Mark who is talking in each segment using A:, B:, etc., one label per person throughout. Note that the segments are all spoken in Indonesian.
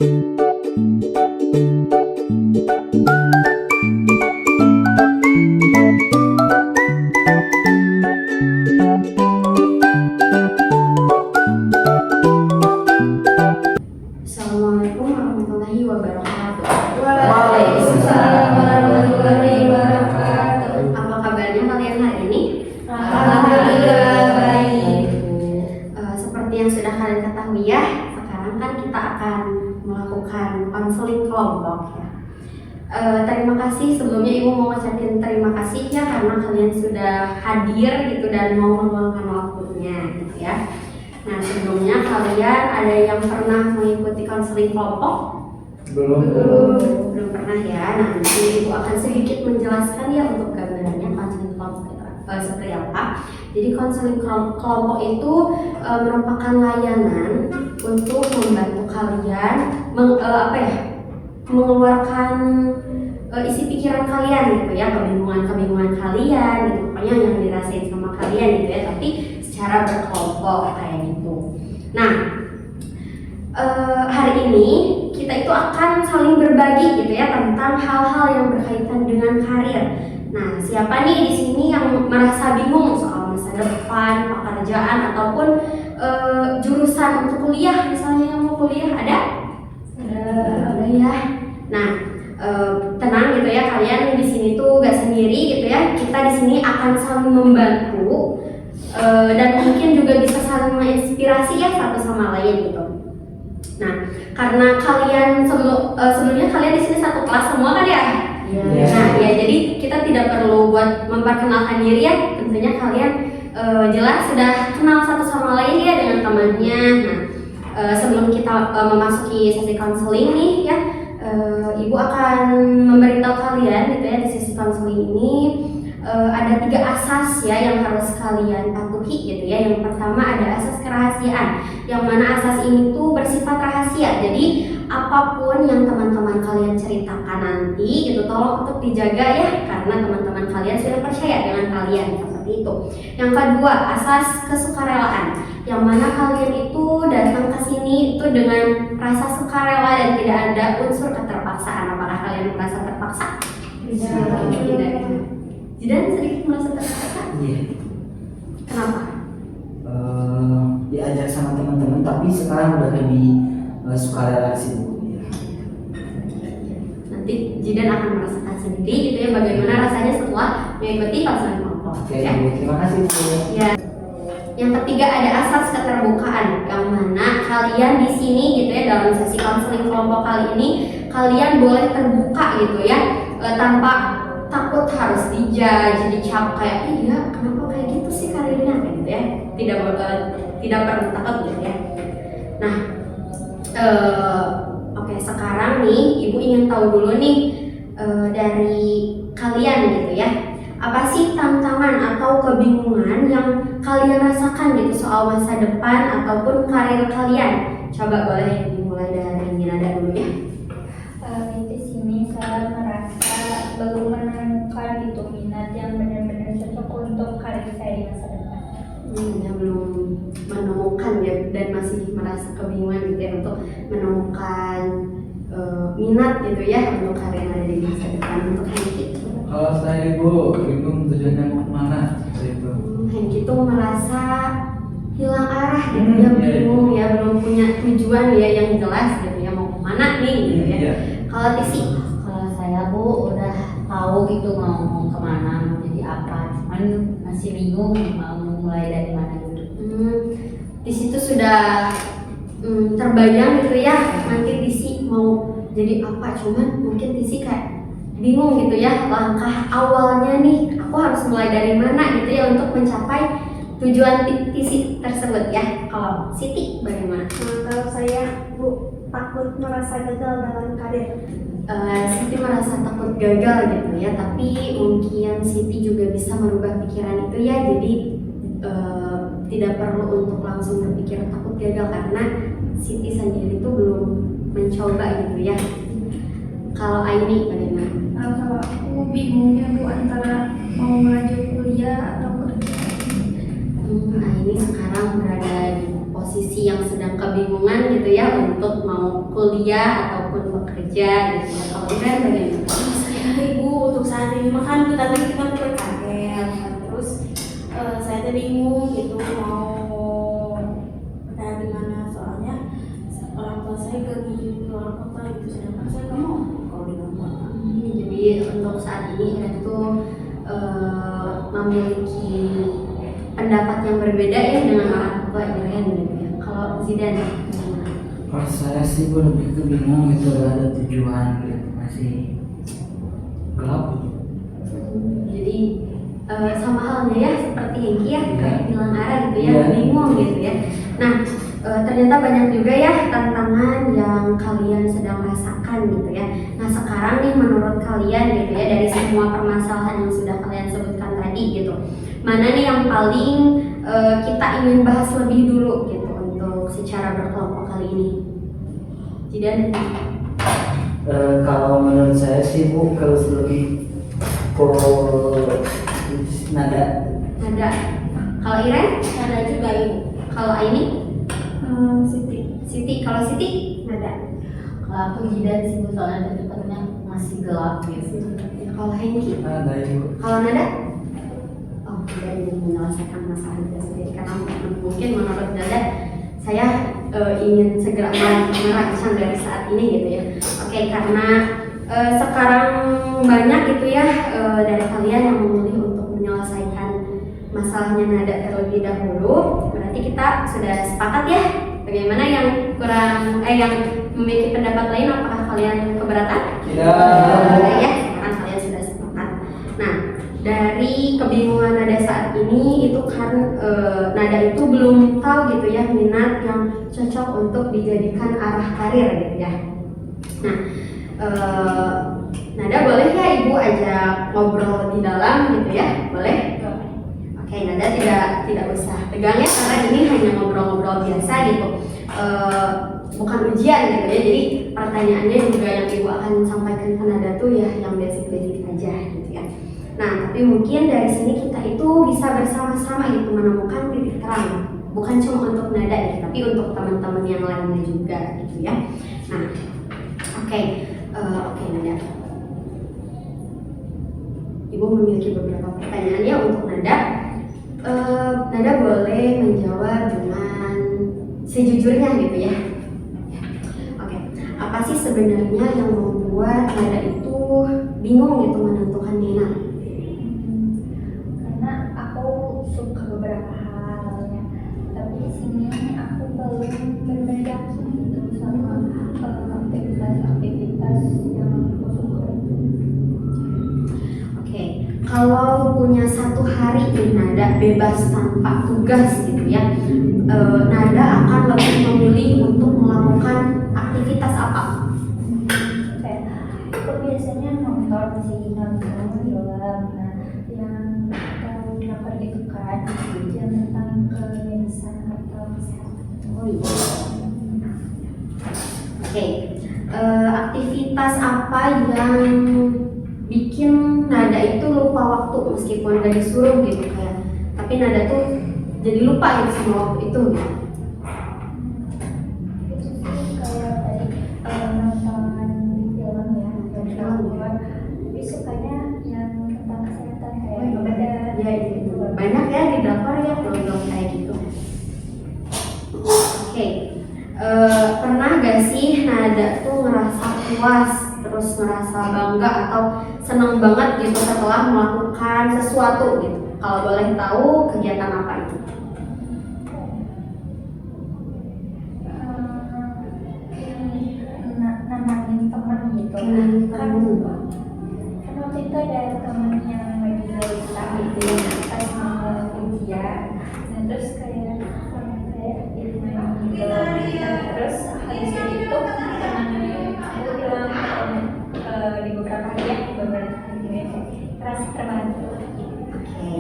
A: Assalamualaikum warahmatullahi wabarakatuh.
B: Waalaikumsalam warahmatullahi wabarakatuh.
A: Apa kabarnya kalian hari ini?
B: Alhamdulillah baik.
A: Seperti yang sudah kalian ketahui ya, sekarang kan kita akan melakukan konseling kelompok ya. Terima kasih sebelumnya Ibu mau ngucapin terima kasih ya karena kalian sudah hadir gitu dan mau meluangkan waktunya gitu ya. Nah sebelumnya kalian ada yang pernah mengikuti konseling kelompok? Belum pernah ya. Nanti Ibu akan sedikit menjelaskan ya untuk gambarannya konseling kelompok seperti apa. Jadi konseling kelompok itu merupakan layanan untuk membantu kalian mengeluarkan isi pikiran kalian gitu ya, kebingungan kalian gitu, pokoknya yang dirasain sama kalian gitu ya, tapi secara berkelompok kayak gitu. Nah, hari ini kita itu akan saling berbagi gitu ya tentang hal-hal yang berkaitan dengan karir. Nah, siapa nih di sini yang merasa bingung soal masa depan, pekerjaan ataupun jurusan untuk kuliah, misalnya yang mau kuliah ada ya. Nah, tenang gitu ya, kalian di sini tuh gak sendiri gitu ya. Kita di sini akan saling membantu dan mungkin juga bisa saling menginspirasi ya satu sama lain gitu. Nah, karena kalian sebelumnya kalian di sini satu kelas semua kan ya?
B: Iya.
A: Nah, ya jadi kita tidak perlu buat memperkenalkan diri ya. Tentunya kalian jelas sudah kenal satu sama lain ya dengan temannya. Nah, sebelum kita memasuki sesi konseling nih ya, Ibu akan memberitahu kalian gitu ya di sesi konseling ini ada 3 asas ya yang harus kalian patuhi gitu ya. Yang pertama ada asas kerahasiaan, yang mana asas ini tuh bersifat rahasia. Jadi apapun yang teman-teman kalian ceritakan nanti gitu tolong untuk dijaga ya, karena teman-teman kalian sudah percaya dengan kalian seperti itu. Yang kedua asas kesukarelaan, yang mana kalian itu datang ke sini itu dengan rasa sukarela dan tidak ada unsur keterpaksaan. Apakah kalian merasa terpaksa? Tidak. Jidan sedikit merasa terpaksa?
B: Iya.
A: Kenapa?
B: Diajak sama teman-teman, tapi sekarang udah lebih sukarela sih Bu. Ya.
A: Nanti Jidan akan merasakan sendiri gitu ya bagaimana rasanya setelah mengikuti konseling kelompok.
B: Oke,
A: Ya.
B: Bu. Terima kasih Bu.
A: Ya. Yang ketiga ada asas keterbukaan, yang mana kalian di sini gitu ya dalam sesi konseling kelompok kali ini kalian boleh terbuka gitu ya, tanpa takut harus dijudge, dicap kayak iya kenapa kayak gitu sih karirnya gitu ya. Tidak perlu takut gitu ya. Nah, oke, sekarang nih Ibu ingin tahu dulu nih dari kalian gitu ya. Apa sih tantangan atau kebingungan yang kalian rasakan gitu soal masa depan ataupun karir kalian? Coba boleh dimulai dari Nirada dulu ya.
C: Di sini saya merasa belum menemukan gitu minat yang benar-benar cocok untuk karir saya di masa depan.
A: Ya belum menemukan ya dan masih merasa kebingungan gitu ya untuk menemukan minat gitu ya untuk karir yang ada di masa depan. Untuk Hengki,
D: Kalau saya Ibu bingung tujuannya mau kemana seperti itu.
A: Hengki tuh merasa hilang arah gitu ya, bingung ya, belum punya tujuan ya yang jelas gitu ya, mau kemana nih gitu ya.
D: Iya.
A: Kalau Tisi,
E: Kalau saya Bu udah tahu gitu mau kemana, mau jadi apa, cuman masih bingung mau mulai dari mana gitu.
A: di situ sudah terbayang gitu ya nanti Tisi mau jadi apa, cuman mungkin Tisi kayak bingung gitu ya langkah awalnya nih aku harus mulai dari mana gitu ya untuk mencapai tujuan Tisi tersebut ya. Kalau Siti bagaimana?
F: Kalau saya Bu takut merasa gagal dalam karir.
A: Siti merasa takut gagal gitu ya, tapi mungkin Siti juga bisa merubah pikiran itu ya, jadi tidak perlu untuk langsung berpikir takut gagal karena Siti sendiri itu belum mencoba gitu ya. Kalau Aini bagaimana?
F: Kalau aku bingungnya Bu antara mau melanjut kuliah atau kerja.
A: Aini sekarang berada di posisi yang sedang kebingungan gitu ya untuk mau kuliah ataupun bekerja gitu ya. Kalau Iren bagaimana?
F: Saya ibu untuk saat ini makan kita lagi kan PKL, terus saya tuh bingung gitu mau kayak gimana, soalnya orang tua saya pergi ke luar kota gitu, sedangkan saya nggak mau kalau di luar kota.
A: Jadi untuk saat ini Iren tuh memiliki pendapat yang berbeda ya dengan orang tua Iren gitu ya. Kalau Zidan gimana?
B: Kalau saya sih gue lebih ke bingung gitu, gak ada tujuan gitu, masih gelap.
A: Jadi sama halnya ya seperti Hengki ya, kayak bilang Ara gitu ya,
B: Iya.
A: bingung gitu ya. Nah ternyata banyak juga ya tantangan yang kalian sedang rasakan gitu ya. Nah sekarang nih menurut kalian gitu ya, dari semua permasalahan yang sudah kalian sebutkan tadi gitu, mana nih yang paling kita ingin bahas lebih dulu gitu untuk secara berkelompok kali ini? Jidan?
B: Kalau menurut saya sih Bu, kalau lebih ke nada.
A: Nada. Kalau Iren?
F: Ada juga ibu.
A: Kalau Aini?
F: Siti.
A: Siti? Kalau Siti? Nada.
E: Kalau aku Jidan sih Bu, soalnya tempatnya masih gelap gitu.
A: Kalau Hengki?
B: Nada itu.
A: Kalau Nada? Oh, tidak ingin menyelesaikan masalah itu sendiri karena mungkin menurut Nada saya ingin segera merancang dari saat ini gitu ya. Oke, karena sekarang banyak gitu ya dari kalian yang memilih untuk menyelesaikan masalahnya Nada terlebih dahulu. Berarti kita sudah sepakat ya. Bagaimana yang kurang yang memiliki pendapat lain, apakah kalian keberatan?
B: Tidak.
A: Ya, sekarang kalian sudah sepakat. Nah, dari kebingungan Nada saat ini itu kan Nada itu belum tahu gitu ya minat yang cocok untuk dijadikan arah karir gitu ya. Nah, Nada boleh ya Ibu ajak ngobrol lebih dalam gitu ya, boleh? Oke, Nada tidak usah tegang ya karena ini hanya ngobrol-ngobrol biasa gitu. Bukan ujian gitu ya. Jadi pertanyaannya juga yang Ibu akan sampaikan ke Nada tuh ya yang basic-basic aja gitu ya. Nah, tapi mungkin dari sini kita itu bisa bersama-sama gitu menemukan titik terang. Bukan cuma untuk Nada ya, tapi untuk teman-teman yang lainnya juga gitu ya. Nah, oke, Nada. Ibu memiliki beberapa pertanyaan ya untuk Nada. Nada boleh menjawab dengan sejujurnya gitu ya. Oke, apa sih sebenarnya yang membuat Nada itu bingung gitu menentukan minat?
C: Karena aku suka beberapa halnya, tapi di sini aku belum berbeda gitu sama aktivitas yang aku suka.
A: Oke, kalau punya satu hari nih Nada bebas tanpa tugas gitu ya, Nada akan lebih memilih untuk melakukan aktivitas apa?
C: Kayak aku biasanya nonton film, nah yang dapat itu kan yang tentang kemedisan atau kesehatan.
A: Oh iya. Oke, aktivitas apa yang bikin Nada itu lupa waktu meskipun udah disuruh gitu kayak, tapi Nada tuh jadi lupa gitu sama waktu itu gitu.
C: Itu sih kayak tadi nonton film ya, drakor. Tapi sukanya yang tentang kesehatan kayak bedah.
A: Ya, itu banyak ya di drakor ya film-film kayak gitu. Oke, pernah gak sih Nada tuh ngerasa puas, terus ngerasa bangga atau senang banget gitu setelah melakukan sesuatu gitu? Kalau boleh tahu kegiatan apa itu?
C: Nenangin teman gitu.
A: Nenangin
C: Kan
A: teman.
C: kan waktu itu ada teman yang lagi cerita gitu pas mau ujian. Nah terus kayak jadi main gitu. Nah, terus habis itu teman aku bilang di beberapa hari ya, di beberapa hari ini terasa terbantu.
A: Oke.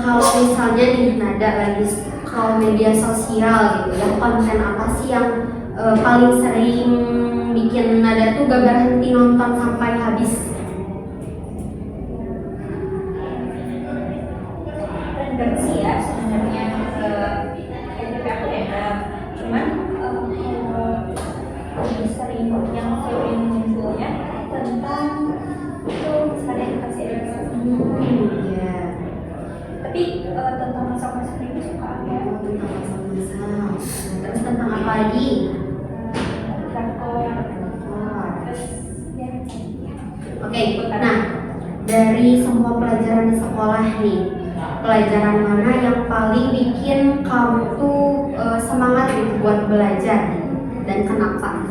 A: Kalau misalnya nih Nada lagi scroll media sosial gitu ya, konten apa sih yang paling sering bikin Nada tuh gak berhenti nonton sampai habis?
C: Random sih ya sebenarnya FYP aku ya yang sering munculnya tentang itu misalnya edukasi.
A: Ya.
C: Tapi tentang masak-masak ini suka ya.
A: Tentang masak-masak. Terus tentang apa lagi?
C: Drakor.
A: Wah.
C: Terus ya.
A: Oke, nah dari semua pelajaran di sekolah nih, pelajaran mana yang paling bikin kamu tuh semangat gitu buat belajar dan kenapa?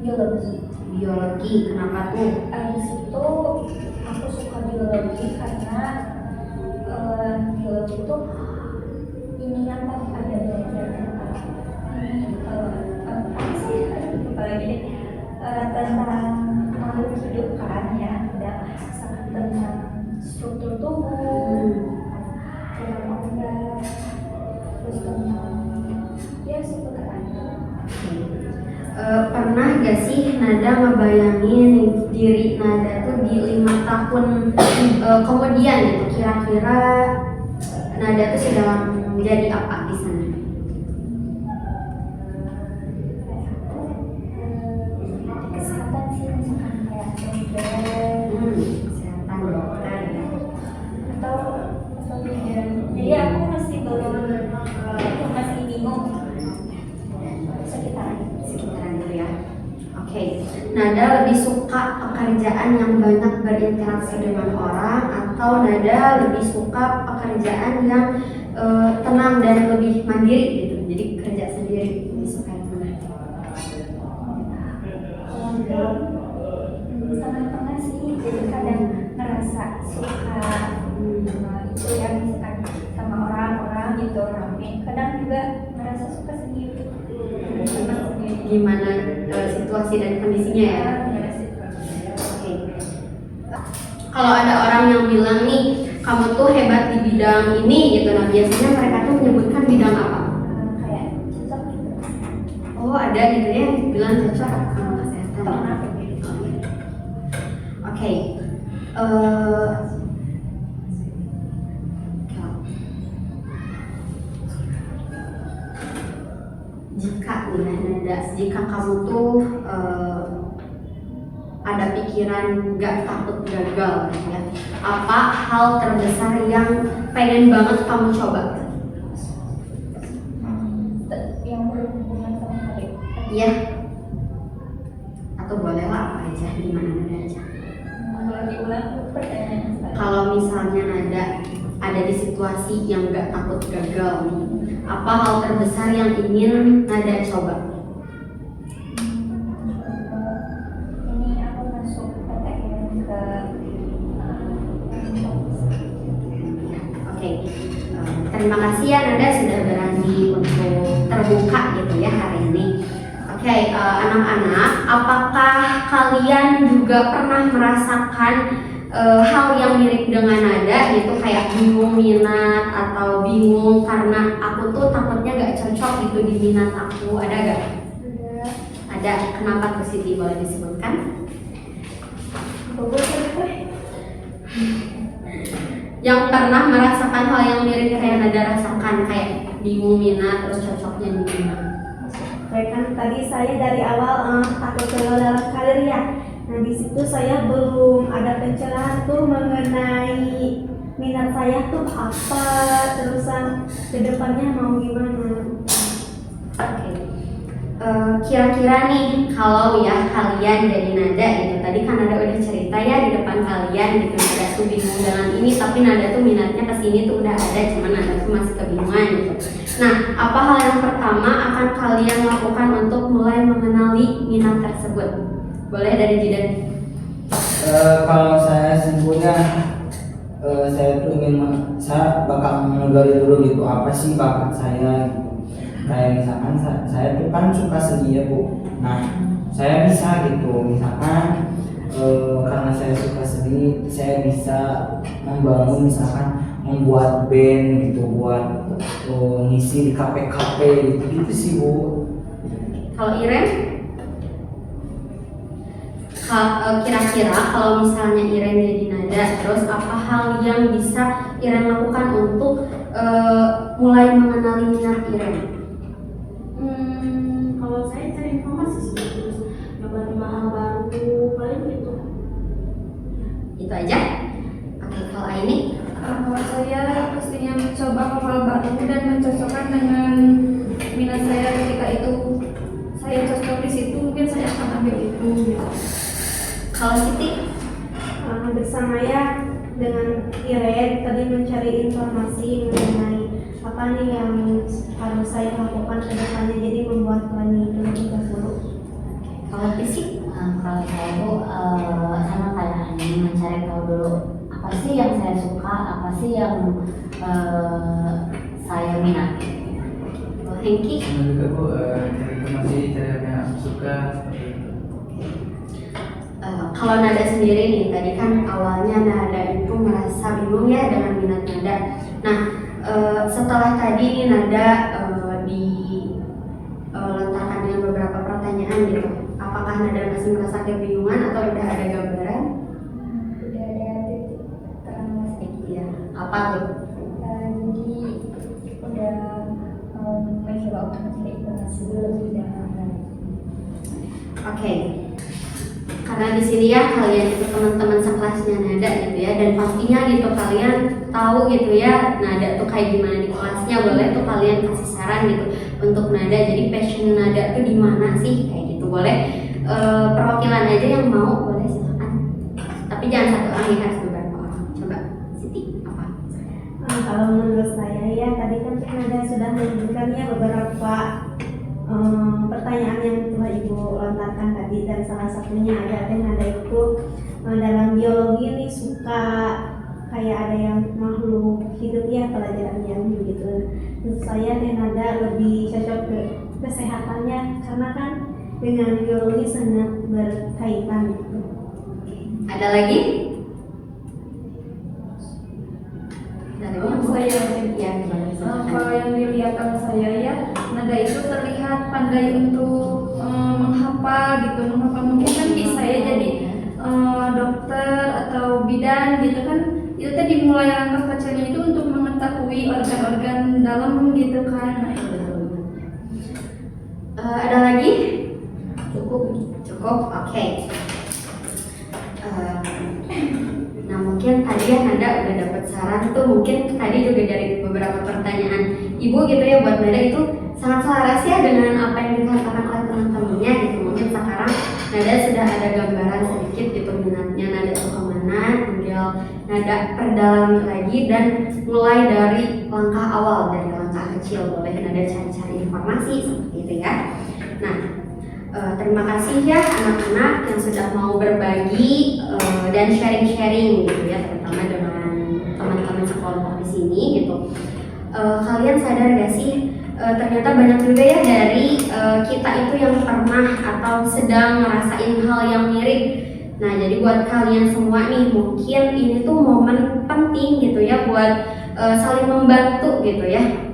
C: Biologi.
A: Biologi, kenapa tuh?
C: Di situ aku suka biologi karena biologi itu ini apa belajar apa sih apalagi deh tentang makhluk hidup kan ya, ada tentang struktur tubuh, tentang organ, terus tentang ya seputar itu.
A: Pernah gak sih Nada ngebayangin diri Nada tuh di 5 tahun kemudian gitu, kira-kira Nada tuh sedang jadi apa di sana?
C: Kesehatan sih, misalkan kayak dokter
A: Kesehatan dokter ya.
C: atau bidan. Jadi aku masih belum masih bingung sekitaran
A: Sekitaran itu ya. Oke, Nada lebih suka pekerjaan yang banyak berinteraksi dengan orang atau Nada lebih suka pekerjaan yang tenang dan lebih mandiri gitu. Jadi kerja sendiri, lebih suka yang mana?
C: tengah-tengah sih, jadi kadang ngerasa suka itu ya, misalkan sama orang-orang gitu rame, kadang juga ngerasa suka sendiri, senang sendiri.
A: Gimana situasi dan kondisinya ya? Oke. Kalau ada orang yang bilang nih, kamu tuh hebat di bidang ini gitu, nah biasanya mereka tuh menyebutkan bidang apa?
C: Kayak cocok gitu.
A: Oh ada gitu ya, bilang cocok sama kesehatan.
C: Pernah.
A: Oke. Jika nih Nada, jika kamu tuh ada pikiran gak takut gagal gitu ya, apa hal terbesar yang pengen banget kamu coba?
C: Yang berhubungan sama karir.
A: Iya. Atau boleh lah apa aja, gimana aja.
C: Kalau diulang pertanyaan saya.
A: Kalau misalnya Nada ada di situasi yang gak takut gagal nih, apa hal terbesar yang ingin Nada coba?
C: Ini aku masuk PTN ke
A: Oke, terima kasih ya Nada sudah berani untuk terbuka gitu ya hari ini. Oke, anak-anak, apakah kalian juga pernah merasakan hal yang mirip dengan Nada gitu, kayak bingung minat atau bingung karena aku tuh takutnya gak cocok gitu di minat aku, ada gak? Ada, kenapa tuh Siti, boleh disebutkan? Yang pernah merasakan hal yang mirip kayak Nada rasakan, kayak bingung minat terus cocoknya di mana?
F: Kayak kan tadi saya dari awal takut gagal dalam karir ya. Nah di situ saya belum ada pencerahan tuh mengenai minat saya tuh apa, terusan kedepannya mau gimana.
A: Oke. Kira-kira nih kalau ya kalian jadi Nada gitu, tadi kan Nada udah cerita ya di depan kalian gitu, Nada tuh bingung dengan ini, tapi Nada tuh minatnya kesini tuh udah ada, cuman Nada tuh masih kebingungan gitu. Nah, apa hal yang pertama akan kalian lakukan untuk mulai mengenali minat tersebut? Boleh dari Jidan.
B: Kalau saya simpulnya saya tuh saya bakal menggali dulu gitu apa sih bakat saya gitu. Kayak misalkan saya tuh kan suka seni ya Bu. Nah saya bisa gitu misalkan karena saya suka seni saya bisa membangun misalkan membuat band gitu buat ngisi di kafe-kafe gitu sih Bu.
A: Kalau Iren? Kira-kira kalau misalnya Iren jadi Nada, terus apa hal yang bisa Iren lakukan untuk mulai mengenali minat Iren?
F: terus nyoba hal baru, paling gitu.
A: Itu aja. Oke, kalau Aini?
C: Saya pastinya mencoba hal baru dan mencocokkan dengan minat saya ketika itu saya cocok di situ, mungkin saya akan ambil itu.
A: Kalau Siti?
F: Bersama ya dengan Iren tadi mencari informasi mengenai apa nih yang harus saya lakukan ke depannya, jadi membuat planning terlebih dahulu.
A: Kalau Fisik?
E: Kalau saya tuh sama kayak Ani, mencari tahu dulu apa sih yang saya suka, apa sih yang saya minati.
A: Kalau Hengki?
D: Sama juga Bu, cari informasi, cari apa yang aku suka seperti itu.
A: Kalau Nada sendiri nih, tadi kan awalnya Nada itu merasa bingung ya dengan minat Nada. Nah, setelah tadi nih Nada diletakkan dengan beberapa pertanyaan gitu, apakah Nada masih merasa kebingungan atau udah ada gambaran?
C: Udah ada titik terang sedikit.
A: Iya. Apa tuh?
C: Jadi udah mau mencoba untuk mencari informasi lebih dalam.
A: Oke. Karena di sini ya kalian itu teman-teman sekelasnya Nada gitu ya, dan pastinya gitu kalian tahu gitu ya Nada tuh kayak gimana di kelasnya. Boleh tuh kalian kasih saran gitu untuk Nada, jadi passion Nada tuh di mana sih kayak gitu. Boleh perwakilan aja yang mau, boleh silakan. Tapi jangan satu orang ya, harus beberapa orang. Coba Siti apa?
F: Kalau menurut saya ya tadi kan Nada sudah menunjukkan ya beberapa pertanyaan yang telah Ibu lontarkan tadi, dan salah satunya ada Nada itu dalam biologi ini suka kayak ada yang makhluk hidup ya, pelajarannya gitu. Menurut saya Nada lebih cocok ke kesehatannya karena kan dengan biologi sangat berkaitan gitu.
A: Ada lagi? Dari
C: Saya
A: ya,
C: kalau yang dilihatkan saya ya, Nada itu terlihat pandai untuk menghafal gitu, mungkin kan bisa ya jadi dokter atau bidan gitu kan. Itu tadi mulai langkah kecilnya itu untuk mengetahui organ-organ dalam gitu kan. Nah, itu.
A: Ada lagi? Cukup, oke. Nah mungkin tadi ya Nada udah dapat saran tuh, mungkin tadi juga dari beberapa pertanyaan Ibu gitu ya, buat Nada itu sangat selaras ya dengan apa yang dikatakan oleh teman-temannya gitu. Mungkin sekarang Nada sudah ada gambaran sedikit gitu minatnya Nada tuh kemana, tinggal Nada perdalami lagi dan mulai dari langkah awal, dari langkah kecil. Boleh Nada cari-cari informasi seperti itu ya. Nah, terima kasih ya anak-anak yang sudah mau berbagi dan sharing-sharing gitu ya, terutama dengan teman-teman sekelompok di sini gitu. Kalian sadar gak sih ternyata banyak juga ya dari kita itu yang pernah atau sedang ngerasain hal yang mirip. Nah, jadi buat kalian semua nih, mungkin ini tuh momen penting gitu ya buat saling membantu gitu ya.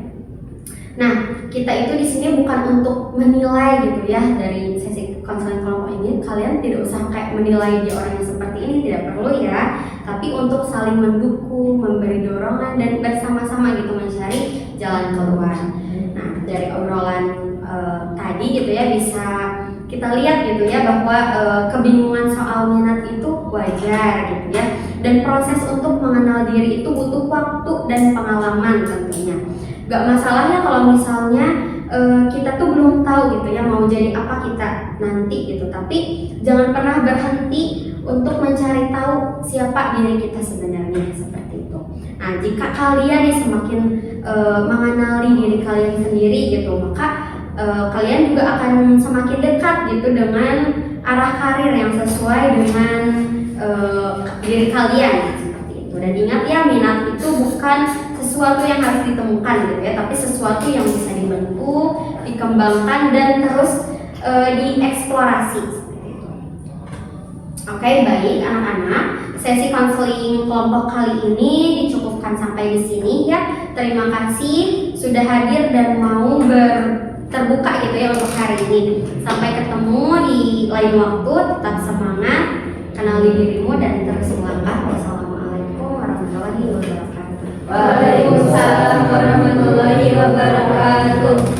A: Nah, kita itu di sini bukan untuk menilai gitu ya. Dari sesi konseling kelompok ini kalian tidak usah kayak menilai dia orang yang seperti ini, tidak perlu ya. Tapi untuk saling mendukung, memberi dorongan dan bersama-sama gitu mencari jalan keluar. Nah, dari obrolan tadi gitu ya bisa kita lihat gitu ya bahwa kebingungan soal minat itu wajar gitu ya. Dan proses untuk mengenal diri itu butuh waktu dan pengalaman tentunya. Gak masalahnya kalau misalnya kita tuh belum tahu gitu ya mau jadi apa kita nanti gitu, tapi jangan pernah berhenti untuk mencari tahu siapa diri kita sebenarnya seperti itu. Nah, jika kalian semakin mengenali diri kalian sendiri gitu, maka kalian juga akan semakin dekat gitu dengan arah karir yang sesuai dengan diri kalian seperti itu. Dan ingat ya, minat itu bukan sesuatu yang harus ditemukan gitu ya, tapi sesuatu yang bisa dibentuk, dikembangkan dan terus dieksplorasi seperti itu. Oke, baik anak-anak, sesi konseling kelompok kali ini dicukupkan sampai di sini ya. Terima kasih sudah hadir dan mau terbuka gitu ya untuk hari ini. Sampai ketemu di lain waktu, tetap semangat, kenali dirimu dan terus melangkah. Wassalamualaikum warahmatullahi wabarakatuh.
C: Waalaikumsalam warahmatullahi wabarakatuh.